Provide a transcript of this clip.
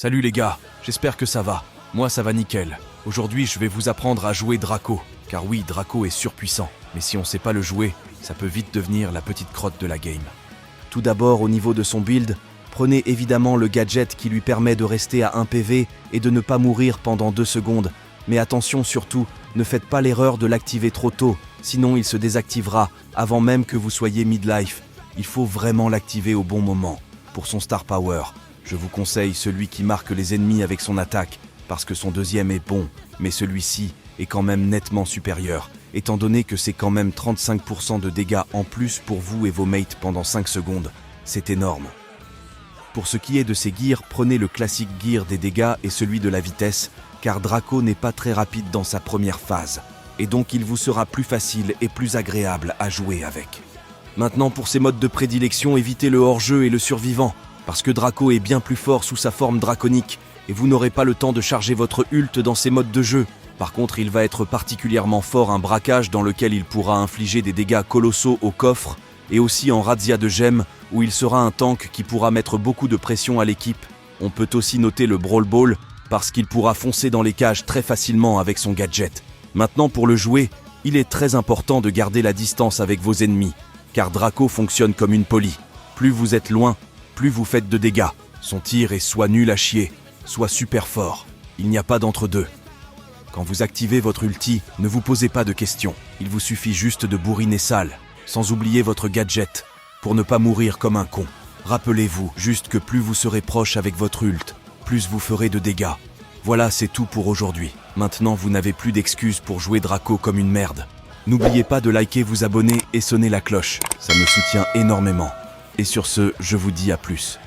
Salut les gars, j'espère que ça va. Moi ça va nickel. Aujourd'hui je vais vous apprendre à jouer Draco. Car oui, Draco est surpuissant. Mais si on sait pas le jouer, ça peut vite devenir la petite crotte de la game. Tout d'abord, au niveau de son build, prenez évidemment le gadget qui lui permet de rester à 1 PV et de ne pas mourir pendant 2 secondes. Mais attention surtout, ne faites pas l'erreur de l'activer trop tôt, sinon il se désactivera avant même que vous soyez midlife. Il faut vraiment l'activer au bon moment. Pour son star power, je vous conseille celui qui marque les ennemis avec son attaque, parce que son deuxième est bon, mais celui-ci est quand même nettement supérieur, étant donné que c'est quand même 35% de dégâts en plus pour vous et vos mates pendant 5 secondes. C'est énorme. Pour ce qui est de ses gears, prenez le classique gear des dégâts et celui de la vitesse, car Draco n'est pas très rapide dans sa première phase, et donc il vous sera plus facile et plus agréable à jouer avec. Maintenant pour ses modes de prédilection, évitez le hors-jeu et le survivant, parce que Draco est bien plus fort sous sa forme draconique, et vous n'aurez pas le temps de charger votre ult dans ces modes de jeu. Par contre, il va être particulièrement fort un braquage dans lequel il pourra infliger des dégâts colossaux au coffre, et aussi en razzia de gemmes, où il sera un tank qui pourra mettre beaucoup de pression à l'équipe. On peut aussi noter le Brawl Ball, parce qu'il pourra foncer dans les cages très facilement avec son gadget. Maintenant pour le jouer, il est très important de garder la distance avec vos ennemis, car Draco fonctionne comme une poli. Plus vous êtes loin, plus vous faites de dégâts. Son tir est soit nul à chier, soit super fort. Il n'y a pas d'entre-deux. Quand vous activez votre ulti, ne vous posez pas de questions. Il vous suffit juste de bourriner sale, sans oublier votre gadget, pour ne pas mourir comme un con. Rappelez-vous juste que plus vous serez proche avec votre ult, plus vous ferez de dégâts. Voilà, c'est tout pour aujourd'hui. Maintenant, vous n'avez plus d'excuses pour jouer Draco comme une merde. N'oubliez pas de liker, vous abonner et sonner la cloche. Ça me soutient énormément. Et sur ce, je vous dis à plus.